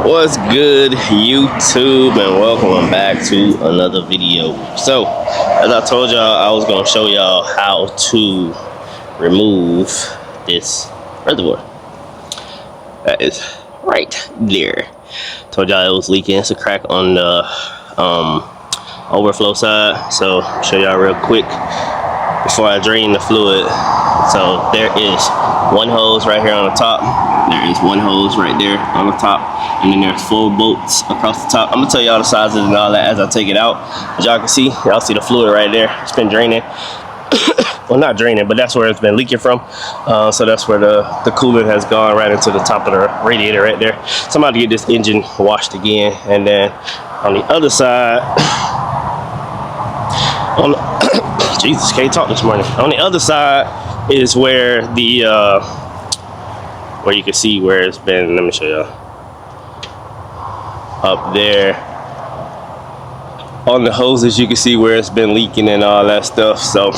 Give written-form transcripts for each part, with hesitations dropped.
What's good, YouTube, and welcome back to another video. So as I told y'all, I was going to show y'all how to remove this reservoir that is right there. Told y'all it was leaking. It's a crack on the overflow side, so I'll show y'all real quick before I drain the fluid. So there is one hose right here on the top, there is one hose right there on the top, and then there's 4 bolts across the top. I'm gonna tell y'all the sizes and all that as I take it out. As y'all can see, y'all see the fluid right there. It's been draining. Well, not draining, but that's where it's been leaking from. So that's where the coolant has gone right into the top of the radiator right there. So I'm about to get this engine washed again, and then on the other side, on the, Jesus, can't talk this morning. On the other side is where the where you can see where it's been. Let me show y'all. Up there on the hoses, you can see where it's been leaking and all that stuff. So,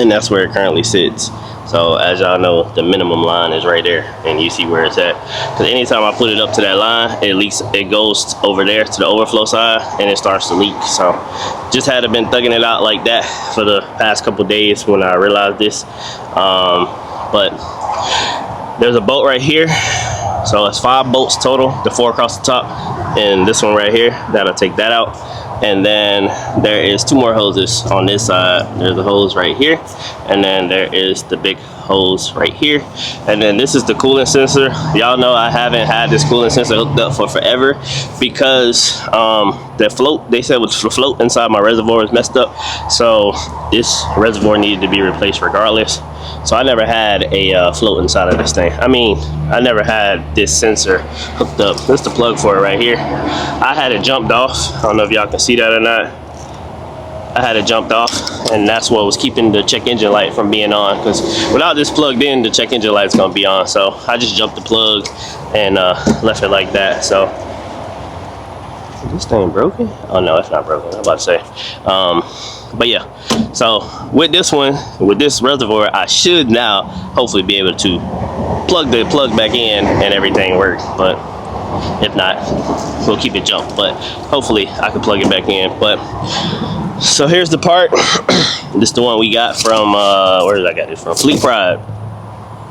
and that's where it currently sits. So as y'all know, the minimum line is right there, and you see where it's at. Because anytime I put it up to that line, it leaks. It goes over there to the overflow side, and it starts to leak. So just had been thugging it out like that for the past couple days when I realized this. But there's a bolt right here. So it's 5 bolts total, the 4 across the top, and this one right here, that'll take that out. And then there is 2 more hoses on this side. There's a hose right here, and then there is the big hose right here. And then this is the coolant sensor. Y'all know I haven't had this coolant sensor hooked up for forever because the float, they said was the float inside my reservoir was messed up. So this reservoir needed to be replaced regardless. So I never had a float inside of this thing. I mean, I never had this sensor hooked up. That's the plug for it right here. I had it jumped off. I don't know if y'all can see that or not. I had it jumped off, and that's what was keeping the check engine light from being on, because without this plugged in, the check engine light's gonna be on. So I just jumped the plug and left it like that. So is this thing broken? Oh no, it's not broken. I'm about to say. But yeah, so with this one, with this reservoir, I should now hopefully be able to plug the plug back in and everything works. But if not, we'll keep it jumped. But hopefully I can plug it back in. But so here's the part. This is the one we got from where did I get it from? Fleet Pride.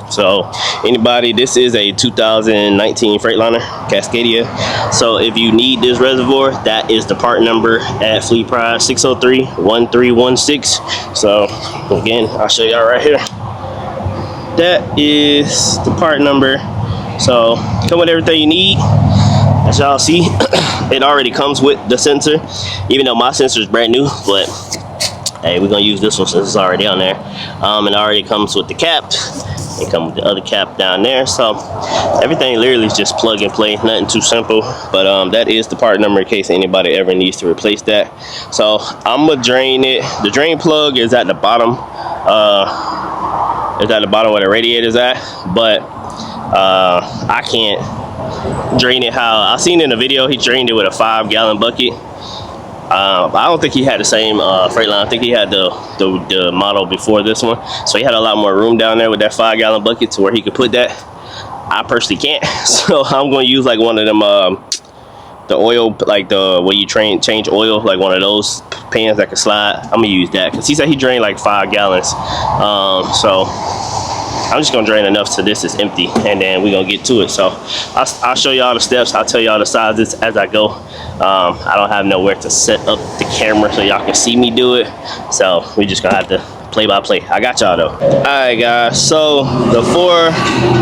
So anybody, this is a 2019 Freightliner Cascadia. So if you need this reservoir, that is the part number at Fleet Pride, 603-1316. So again, I'll show y'all right here. That is the part number. So come with everything you need. As y'all see, it already comes with the sensor, even though my sensor is brand new, but hey, we're gonna use this one since it's already on there. It already comes with the cap. It comes with the other cap down there. So everything literally is just plug and play, nothing too simple. But that is the part number in case anybody ever needs to replace that. So I'm gonna drain it. The drain plug is at the bottom. It's at the bottom where the radiator is at, but I can't drain it how I seen in the video. He drained it with a 5-gallon bucket. I don't think he had the same Freightliner. I think he had the model before this one, so he had a lot more room down there with that 5-gallon bucket to where he could put that. I personally can't, so I'm going to use like one of them the oil, like the way you change oil, like one of those pans that can slide. I'm gonna use that because he said he drained like 5 gallons. So I'm just gonna drain enough so this is empty, and then we're gonna get to it. So I'll show y'all the steps. I'll tell y'all the sizes as I go. I don't have nowhere to set up the camera so y'all can see me do it, so we just gonna have to play by play. I got y'all though. All right guys, so the 4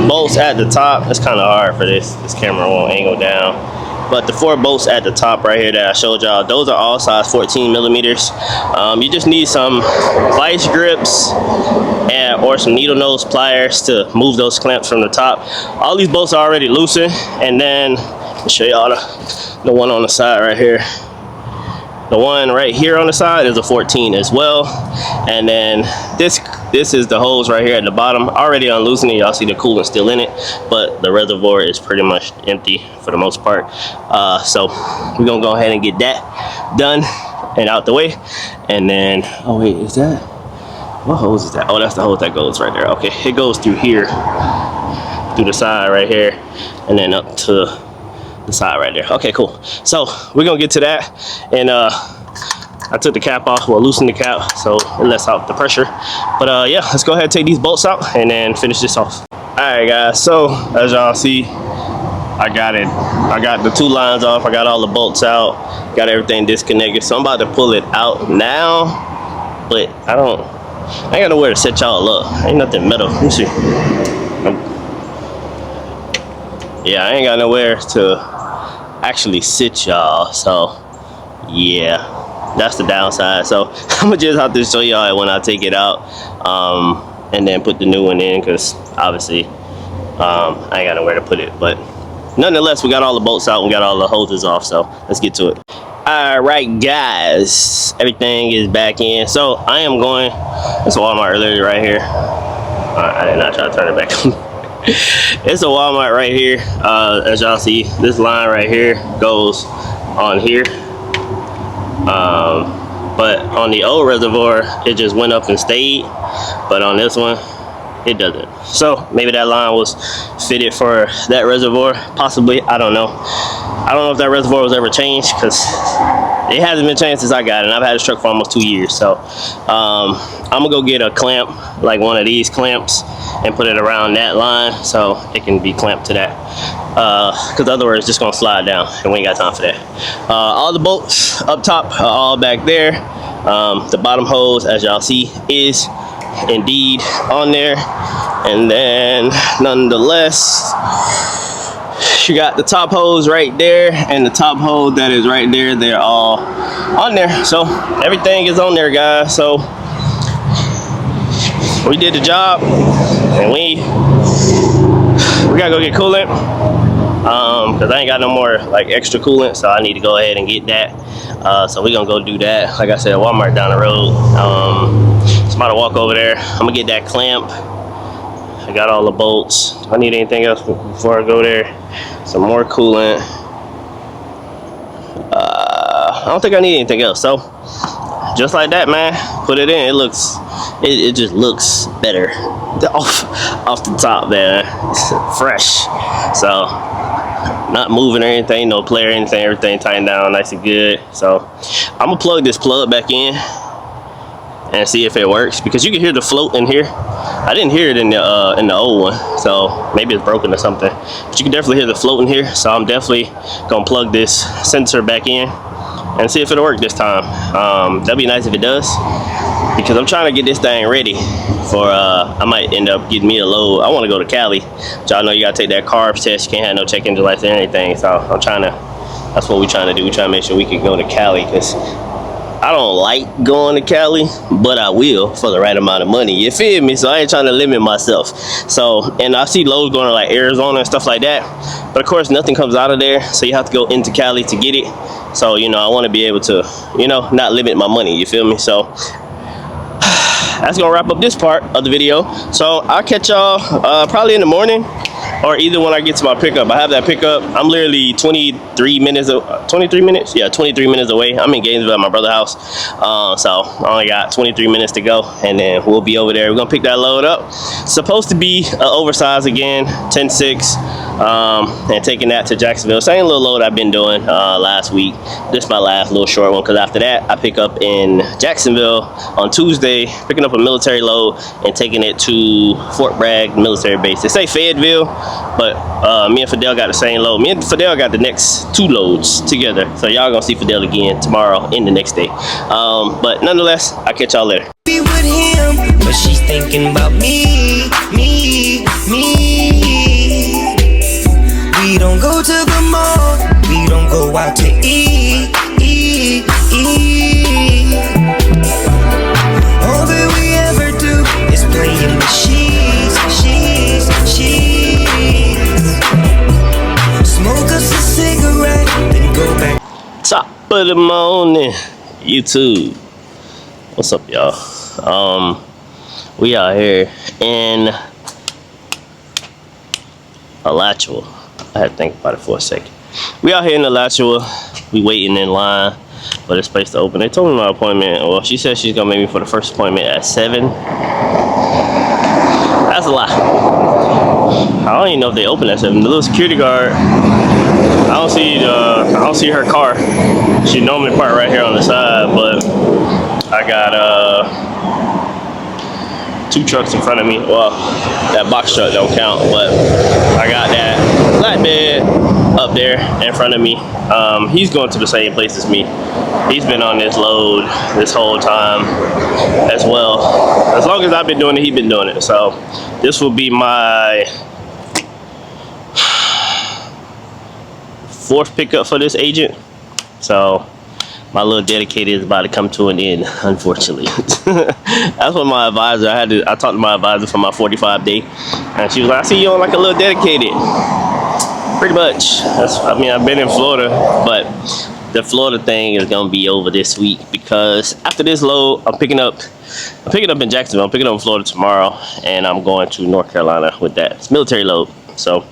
bolts at the top, it's kind of hard for this camera won't angle down. But the 4 bolts at the top right here that I showed y'all, those are all size 14 millimeters. You just need some vice grips or some needle nose pliers to move those clamps from the top. All these bolts are already loosened, and then I'll show y'all the one on the side right here. The one right here on the side is a 14 as well. And then this is the hose right here at the bottom, already unloosened. Y'all see the coolant still in it, but the reservoir is pretty much empty for the most part. So we're gonna go ahead and get that done and out the way. And then, oh wait, is that, what hose is that? Oh, that's the hose that goes right there. Okay, it goes through here, through the side right here, and then up to the side right there. Okay, cool. So we're gonna get to that, and I took the cap off, well, loosened the cap so it lets out the pressure. But yeah, let's go ahead and take these bolts out and then finish this off. All right, guys. So as y'all see, I got the 2 lines off. I got all the bolts out. Got everything disconnected. So I'm about to pull it out now, but I ain't got nowhere to set y'all up. Ain't nothing metal. Let me see. Yeah, I ain't got nowhere to actually sit y'all. So yeah, that's the downside. So I'm gonna just have to show y'all when I take it out, and then put the new one in, because obviously I ain't got nowhere to put it. But nonetheless, we got all the bolts out and we got all the hoses off, so let's get to it. All right, guys, everything is back in. So I am going, it's a Walmart earlier right here. I did not try to turn it back on. It's a Walmart right here. As y'all see, this line right here goes on here. But on the old Reservoir, it just went up and stayed. But on this one, it doesn't. So maybe that line was fitted for that Reservoir, possibly. I don't know. I don't know if that Reservoir was ever changed, because it hasn't been changed since I got it, and I've had this truck for almost 2 years. So I'm gonna go get a clamp, like one of these clamps, and put it around that line so it can be clamped to that, because otherwise it's just gonna slide down, and we ain't got time for that. All the bolts up top are all back there. The bottom hose, as y'all see, is indeed on there. And then nonetheless, you got the top hose right there and the top hose that is right there. They're all on there, so everything is on there, guys. So we did the job, and we gotta go get coolant, because I ain't got no more like extra coolant, so I need to go ahead and get that. So we're gonna go do that. Like I said, Walmart down the road. Just about to walk over there. I'm gonna get that clamp. I got all the bolts. Do I need anything else before I go there? Some more coolant. I don't think I need anything else. So just like that, man, put it in. It just looks better off the top, man. It's fresh. So not moving or anything, no play or anything. Everything tightened down nice and good. So I'm gonna plug this plug back in and see if it works, because you can hear the float in here. I didn't hear it in the old one, so maybe it's broken or something, but you can definitely hear the float in here. So I'm definitely gonna plug this sensor back in and see if it'll work this time. That'd be nice if it does, because I'm trying to get this thing ready for I might end up getting me a load. I want to go to Cali. Y'all know you gotta take that carbs test. You can't have no check engine lights or anything. So I'm trying to, that's what we're trying to do. We're trying to make sure we can go to Cali, because I don't like going to Cali, but I will for the right amount of money. You feel me? So I ain't trying to limit myself. So, and I see loads going to like Arizona and stuff like that, but of course nothing comes out of there, so you have to go into Cali to get it. So, you know, I want to be able to, you know, not limit my money. You feel me? So that's gonna wrap up this part of the video. So I'll catch y'all probably in the morning, or either when I get to my pickup. I have that pickup. I'm literally 23 minutes away. I'm in Gainesville at my brother's house. So I only got 23 minutes to go, and then we'll be over there. We're gonna pick that load up. Supposed to be oversized again, 10.6, and taking that to Jacksonville. Same little load I've been doing last week. This is my last little short one, because after that I pick up in Jacksonville on Tuesday, picking up a military load and taking it to Fort Bragg military base. They say Fayetteville, but me and Fidel got the same load. Me and Fidel got the next 2 loads together, so y'all gonna see Fidel again tomorrow and the next day. But nonetheless, I'll catch y'all later. Be with him, but she's thinking about me. We don't go to the mall, we don't go out to eat. All that we ever do is play in the sheets. Smoke us a cigarette, then go back. Top of the morning, YouTube. What's up, y'all? We out here in Alachua. I had to think about it for a second. We out here in Alachua. We waiting in line for this place to open. They told me my appointment. Well, she said she's gonna make me for the first appointment at 7. That's a lie. I don't even know if they open at 7. The little security guard, I don't don't see her car. She normally parked right here on the side, but I got 2 trucks in front of me. Well, that box truck don't count, but I got that flatbed up there in front of me. He's going to the same place as me. He's been on this load this whole time as well. As long as I've been doing it, he's been doing it. So this will be my 4th pickup for this agent. So my little dedicated is about to come to an end, unfortunately. That's what my advisor, I talked to my advisor for my 45-day, and she was like, I see you on like a little dedicated. Pretty much. I mean, I've been in Florida, but the Florida thing is gonna be over this week, because after this load, I'm picking up in Jacksonville. I'm picking up in Florida tomorrow, and I'm going to North Carolina with that. It's military load, so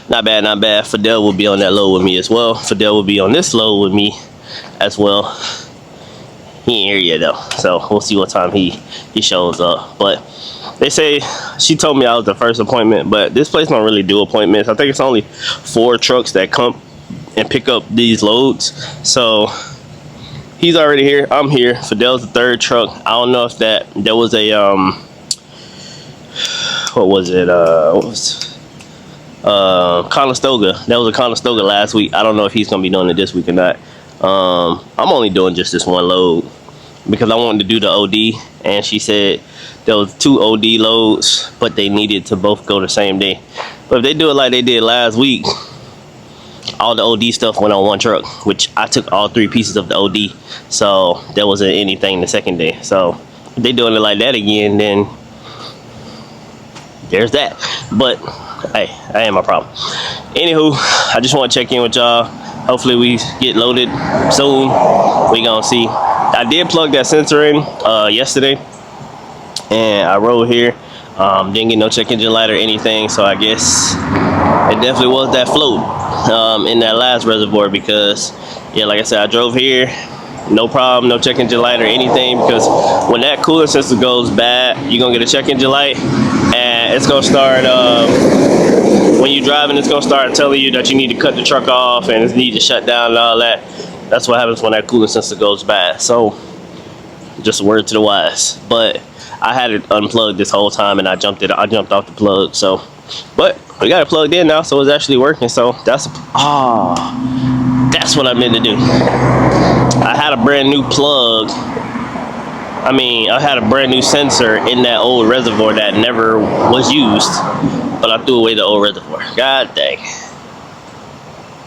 not bad, not bad. Fidel will be on that load with me as well. Fidel will be on this load with me as well. He ain't here yet though, so we'll see what time he shows up. But they say, she told me I was the first appointment, but this place don't really do appointments. I think it's only 4 trucks that come and pick up these loads. So he's already here, I'm here. Fidel's the 3rd truck. I don't know if there was a what was it, Conestoga. That was a Conestoga last week. I don't know if he's gonna be doing it this week or not. I'm only doing just this one load because I wanted to do the OD, and she said there was 2 OD loads, but they needed to both go the same day. But if they do it like they did last week, all the OD stuff went on one truck, which I took all 3 pieces of the OD, so there wasn't anything the second day. So if they doing it like that again, then there's that. But hey, that ain't my problem. Anywho, I just want to check in with y'all. Hopefully we get loaded soon. We gonna see. I did plug that sensor in yesterday, and I rode here. Didn't get no check engine light or anything, so I guess it definitely was that float in that last reservoir, because yeah, like I said, I drove here, no problem, no check engine light or anything, because when that coolant sensor goes bad, you're gonna get a check engine light, and it's gonna start when you're driving, it's gonna start telling you that you need to cut the truck off and it needs to shut down and all that. That's what happens when that coolant sensor goes bad. So just a word to the wise. But I had it unplugged this whole time, and I jumped off the plug. So, but we got it plugged in now, so it's actually working. So that's what I meant to do. I had a brand new plug. I had a brand new sensor in that old reservoir that never was used, but I threw away the old reservoir. God dang.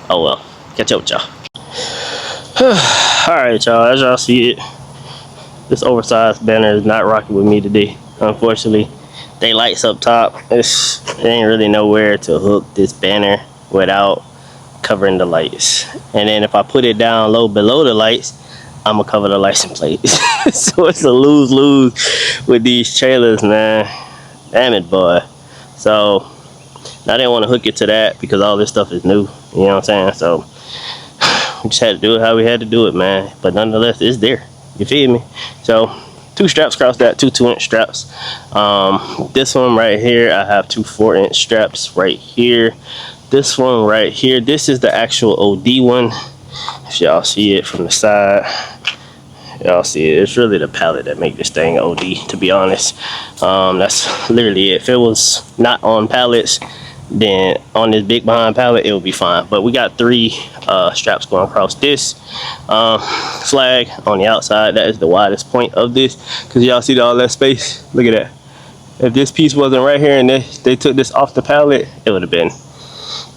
Oh well. Catch up with y'all. Alright, y'all. As y'all see it, this oversized banner is not rocking with me today. Unfortunately, they lights up top. There ain't really nowhere to hook this banner without covering the lights. And then if I put it down low below the lights, I'm gonna cover the license plate. So it's a lose-lose with these trailers, man. Damn it, boy. So I didn't want to hook it to that because all this stuff is new. You know what I'm saying? So we just had to do it how we had to do it, man. But nonetheless, it's there. You feel me? So 2 straps across that, 2 2-inch straps. This one right here, I have 2 4-inch straps right here. This one right here, this is the actual OD one. If y'all see it from the side, y'all see it. It's really the pallet that make this thing OD, to be honest. That's literally it. If it was not on pallets, then on this big behind pallet, it would be fine. But we got 3 straps going across this flag on the outside. That is the widest point of this, because y'all see all that space. Look at that. If this piece wasn't right here and they took this off the pallet, it would have been.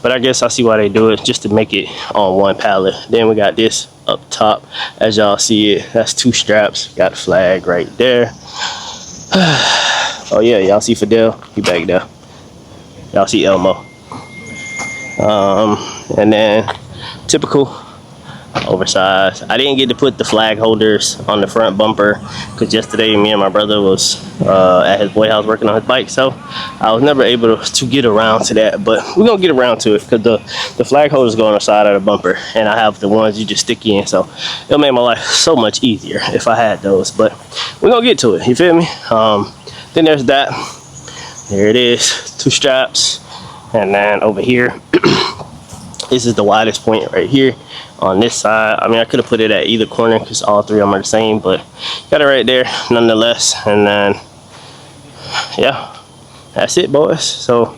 But I guess I see why they do it, just to make it on one pallet. Then we got this up top, as y'all see it. That's 2 straps. Got a flag right there. Oh yeah, y'all see Fidel? He back there. Y'all see Elmo. And then typical oversized. I didn't get to put the flag holders on the front bumper because yesterday me and my brother was at his boy house working on his bike, so I was never able to get around to that. But we're gonna get around to it because the flag holders go on the side of the bumper, and I have the ones you just stick in, so it'll make my life so much easier if I had those. But we're gonna get to it, you feel me? Then there's that. There it is, 2 straps. And then over here This is the widest point right here on this side. I mean, I could have put it at either corner because all three of them are the same, but got it right there nonetheless. And then, yeah, that's it, boys. So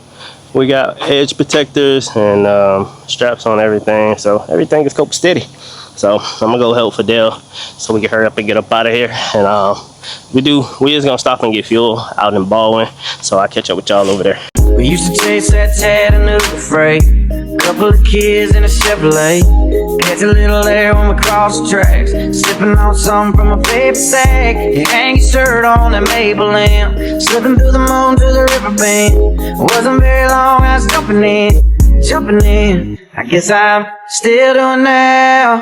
we got edge protectors and straps on everything, so everything is cope steady. So I'm gonna go help Fidel so we can hurry up and get up out of here. And we just gonna stop and get fuel out in Baldwin, so I'll catch up with y'all over there. We used to chase that Chattanooga freight, couple of kids in a Chevrolet, catch a little air when we cross the tracks, sipping on something from a paper sack. You hang your shirt on that maple lamp, slipping through the moon to the riverbend. Wasn't very long, I was jumping in. I guess I'm still doing now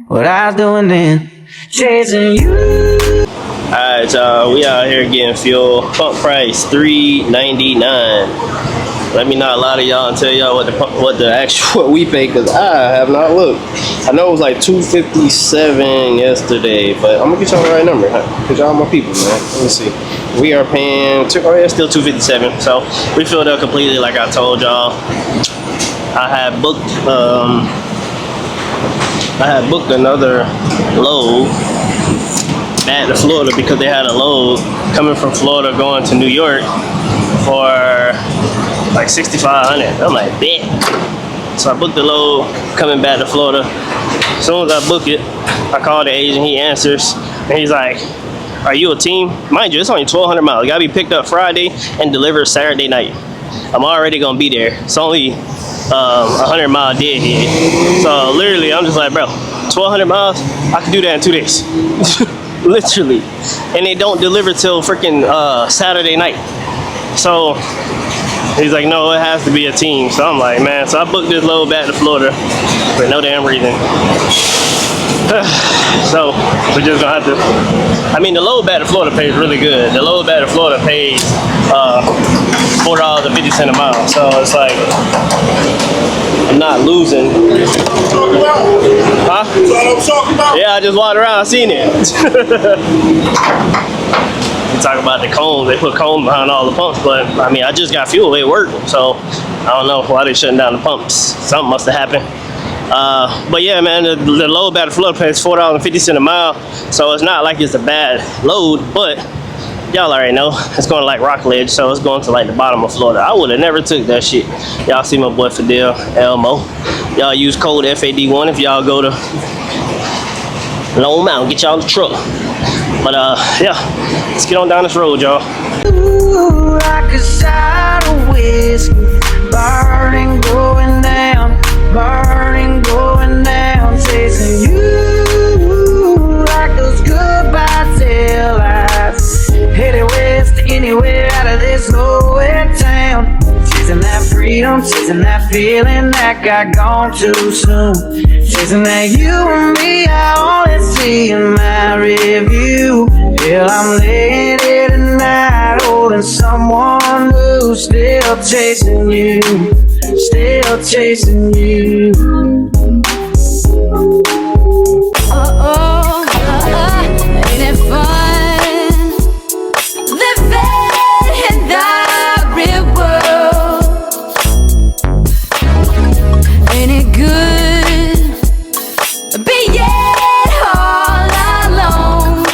what I was doing then, chasing you. Alright, y'all, we out here getting fuel. Pump price $3.99. Let me not lie to y'all and tell y'all what the actual we pay, because I have not looked. I know it was like $2.57 yesterday, but I'm gonna get y'all the right number, because y'all my people, man. Let me see. We are paying it's still $2.57. So we filled up completely, like I told y'all. I had booked another load back to Florida because they had a load coming from Florida going to New York for like $6,500. I'm like, bet. So I booked the load coming back to Florida. As soon as I book it, I call the agent, he answers, and he's like, are you a team? Mind you, it's only 1,200 miles. It gotta be picked up Friday and delivered Saturday night. I'm already gonna be there. It's only 100-mile deadhead. So literally, I'm just like, bro, 1,200 miles, I can do that in 2 days. Literally. And they don't deliver till freaking Saturday night. So he's like, no, it has to be a team. So I'm like, man, so I booked this load back to Florida for no damn reason. So we're just gonna have to, I mean, the load back to Florida pays really good. The load back to Florida pays $4.50 a mile. So it's like, I'm not losing. Huh? Yeah, I just walked around, I seen it. You talk about the cones, they put cones behind all the pumps, but I mean, I just got fuel, it worked. So I don't know why they shutting down the pumps. Something must have happened. But yeah, man, the load back to Florida pays $4.50 a mile. So it's not like it's a bad load, but y'all already know it's going to like Rockledge, so it's going to like the bottom of Florida. I would have never took that shit. Y'all see my boy Fidel, Elmo. Y'all use code FAD1 if y'all go to Lone Mountain, get y'all the truck. But yeah, let's get on down this road, y'all. Ooh, like a shot of whiskey, burning, going down, chasing you like those goodbye tail lights, headed west anywhere out of this nowhere town, chasing that freedom, chasing that feeling that got gone too soon, chasing that you and me I only see in my review. Hell, I'm laying here tonight holding someone new, still chasing you, still chasing you. Ain't it fun living in the real world? Ain't it good being all alone?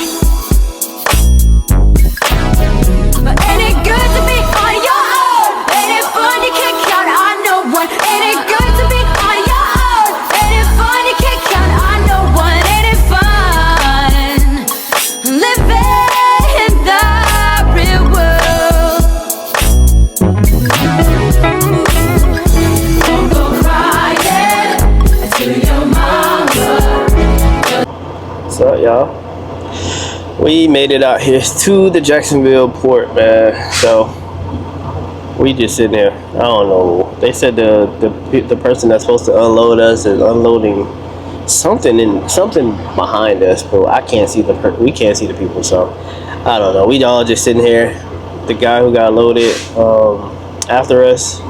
But ain't it good to be on your own? Ain't it fun you can't count on no one? Ain't it good to be on your own? Ain't it fun you can't count on no one? Ain't it fun living in the real world? Don't go crying to your mama. What's up, y'all? We made it out here to the Jacksonville port, man. So we just sitting there. I don't know. They said the person that's supposed to unload us is unloading something behind us, but I can't see we can't see the people. So I don't know. We all just sitting here. The guy who got loaded after us,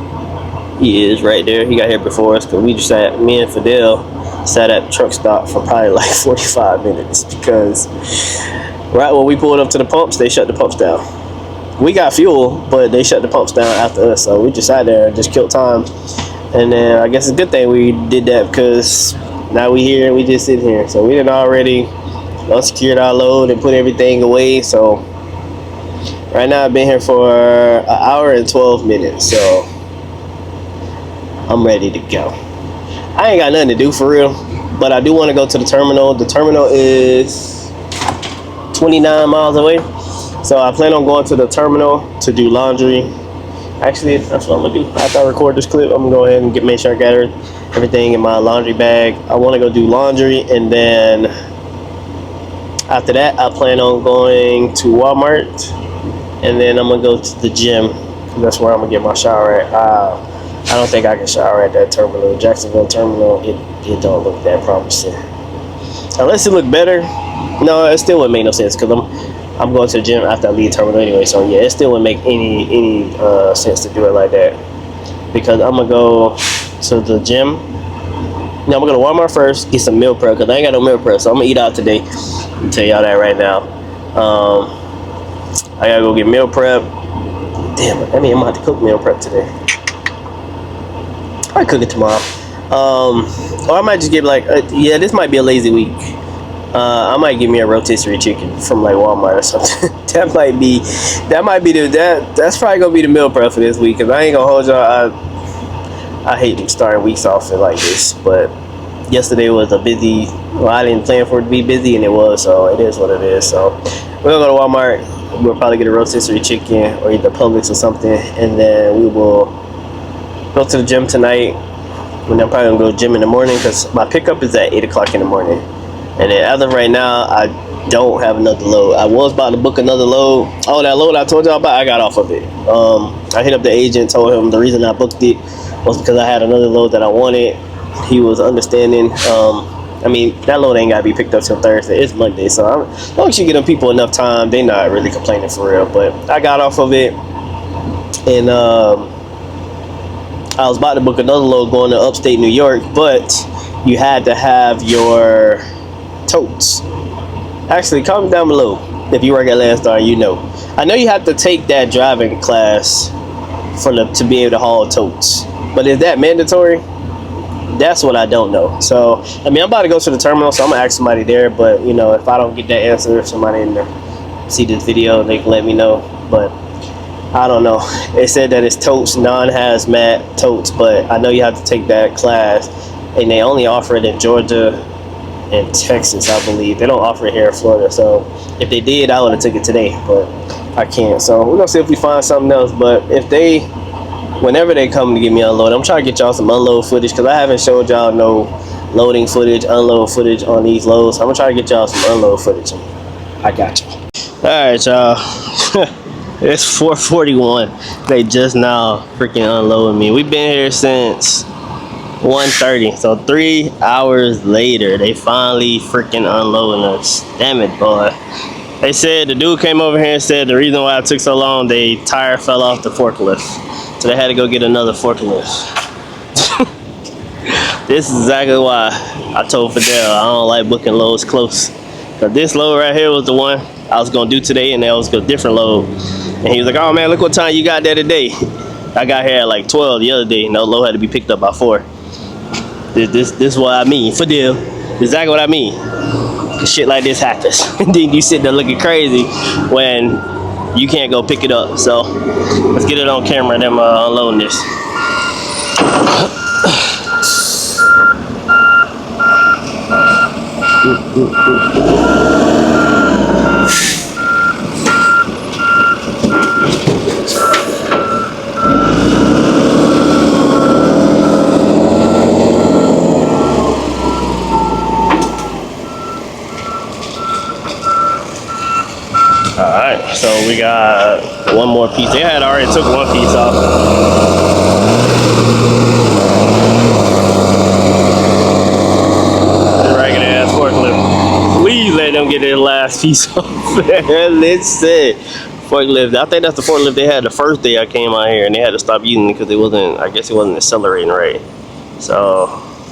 he is right there. He got here before us, because we just sat. Me and Fidel sat at the truck stop for probably like 45 minutes because right when we pulled up to the pumps, they shut the pumps down. We got fuel, but they shut the pumps down after us, so we just sat there and just killed time And then I guess it's a good thing we did that, because now we here and we just sitting here. So we done already unsecured our load and put everything away. So right now I've been here for an hour and 12 minutes. So I'm ready to go. I ain't got nothing to do for real, but I do want to go to the terminal. The terminal is 29 miles away. So I plan on going to the terminal to do laundry. Actually, that's what I'm gonna do. After I record this clip, I'm gonna go ahead and make sure I got everything in my laundry bag. I want to go do laundry, and then after that, I plan on going to Walmart, and then I'm gonna go to the gym. That's where I'm gonna get my shower at. I don't think I can shower at that terminal, Jacksonville terminal. It don't look that promising, unless it look better. No, it still wouldn't make no sense, because I'm going to the gym after I leave terminal anyway. So yeah, it still wouldn't make any sense to do it like that, because I'm gonna go to the gym. Now I'm gonna go to Walmart first, get some meal prep, because I ain't got no meal prep. So I'm gonna eat out today. I'll tell y'all that right now. I gotta go get meal prep. Damn, I mean, I'm gonna have to cook meal prep today. I cook it tomorrow. Or I might just get like, yeah, this might be a lazy week. I might get me a rotisserie chicken from like Walmart or something. That's probably gonna be the meal prep for this week, because I ain't gonna hold y'all. I hate starting weeks off like this, but yesterday was a busy. Well, I didn't plan for it to be busy, and it was, so it is what it is. So we're gonna go to Walmart. We'll probably get a rotisserie chicken or either Publix or something, and then we will go to the gym tonight. And I'm probably gonna go to the gym in the morning, because my pickup is at 8 o'clock in the morning. And then as of right now, I don't have another load. I was about to book another load. Oh, that load I told y'all about, I got off of it. I hit up the agent, told him the reason I booked it was because I had another load that I wanted. He was understanding. I mean, that load ain't gotta be picked up till Thursday. It's Monday, so as long as you give them people enough time, they not really complaining for real. But I got off of it, and I was about to book another load going to upstate New York, but you had to have your totes. Actually, comment down below if you work at Landstar. You know, I know you have to take that driving class to be able to haul totes, but is that mandatory? That's what I don't know. So I mean, I'm about to go to the terminal, so I'm gonna ask somebody there. But you know, if I don't get that answer, if somebody in there see this video, they can let me know. But I don't know. It said that it's totes, non-hazmat totes, but I know you have to take that class, and they only offer it in Georgia and Texas, I believe. They don't offer it here in Florida. So if they did, I would have took it today, but I can't. So we're gonna see if we find something else. But if they, whenever they come to get me unload, I'm trying to get y'all some unload footage, because I haven't showed y'all no loading footage, unload footage on these loads. I'm gonna try to get y'all some unload footage. I got you. All right, y'all. It's 4:41. They just now freaking unloading me. We've been here since 1:30, so 3 hours later, they finally freaking unloading us. Damn it, boy. They said the dude came over here and said the reason why it took so long, the tire fell off the forklift, so they had to go get another forklift. This is exactly why I told Fidel I don't like booking loads close, because this load right here was the one I was gonna do today, and that was a different load. And he was like, "Oh man, look what time you got there today." I got here at like 12 the other day, and that load had to be picked up by 4. This is what I mean, Fidel. Exactly what I mean. Shit like this happens. And then you sit there looking crazy when you can't go pick it up. So let's get it on camera and then unloading this. Alright, so we got one more piece. They had already took one piece off. The ragged ass forklift. Please let them get their last piece off. Listen, forklift. I think that's the forklift they had the first day I came out here, and they had to stop using it because it wasn't, I guess it wasn't accelerating right. So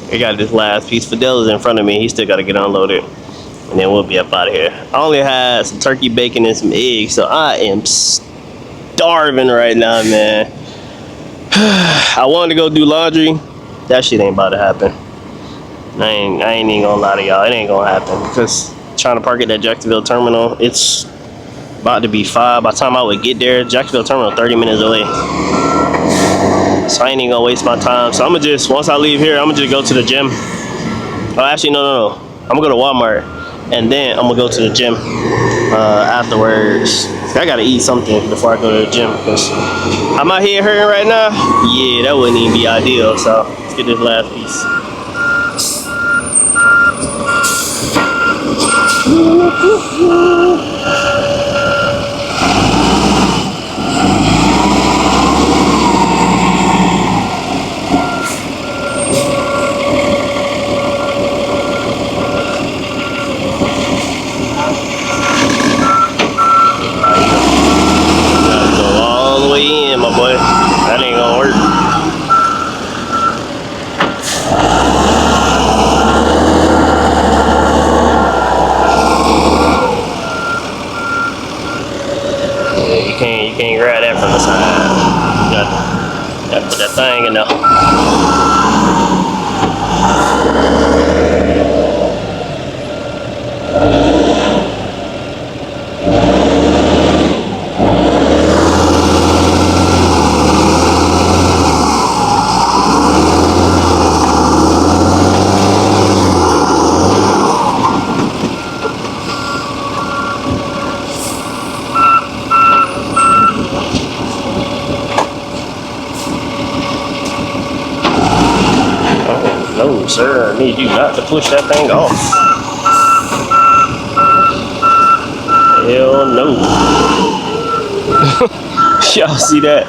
they got this last piece. Fidel is in front of me. He still got to get unloaded, and then we'll be up out of here. I only had some turkey bacon and some eggs, so I am starving right now, man. I wanted to go do laundry, that shit ain't about to happen. I ain't even gonna lie to y'all, it ain't gonna happen because trying to park at that Jacksonville terminal, it's about to be 5. By the time I would get there, Jacksonville terminal 30 minutes away. So I ain't even gonna waste my time. So I'm gonna just, once I leave here, I'm gonna just go to the gym. Oh, actually, no. I'm gonna go to Walmart and then I'm gonna go to the gym afterwards. I gotta eat something before I go to the gym because I'm out here hurting right now. Yeah, that wouldn't even be ideal. So let's get this last piece. Boy, that ain't gonna work. Yeah, you can't grab that from the side. You gotta put that thing in there. No, sir, I need you not to push that thing off. Hell no. Y'all see that?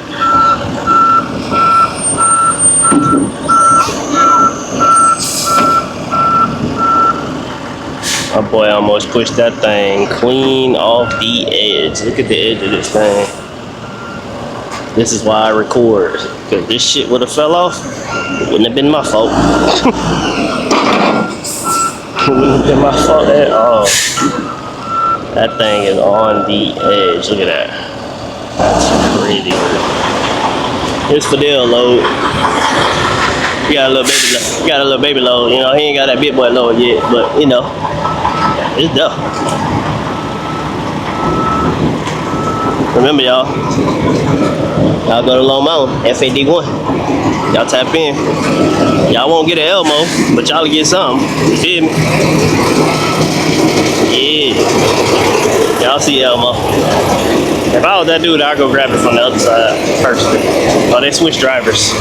My boy almost pushed that thing clean off the edge. Look at the edge of this thing. This is why I record. Because this shit would have fell off. It wouldn't have been my fault. It wouldn't have been my fault at all. That thing is on the edge. Look at that. That's crazy. Here's Fidel load. We got a little baby load. We got a little baby load. You know, he ain't got that big boy load yet, but you know, it's done. Remember, y'all go to Long Mountain, FAD1. Y'all tap in. Y'all won't get an Elmo, but y'all get something. You feel me? Yeah. Y'all see Elmo. If I was that dude, I'd go grab it from the other side personally. Oh, they switched drivers.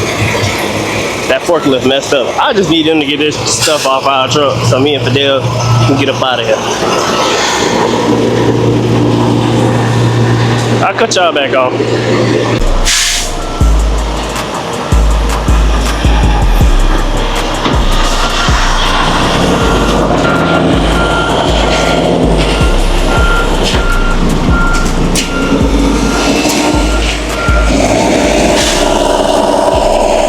That forklift messed up. I just need them to get this stuff off our truck so me and Fidel can get up out of here. I'll cut y'all back on.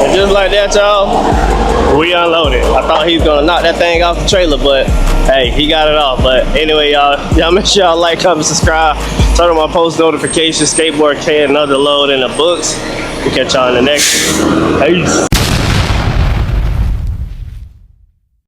And just like that, y'all, we unloaded. I thought he was gonna knock that thing off the trailer, but hey, he got it off. But anyway, y'all make sure y'all like, comment, subscribe, turn on my post notifications. Skateboard K, another load in the books. We'll catch y'all in the next one. Peace.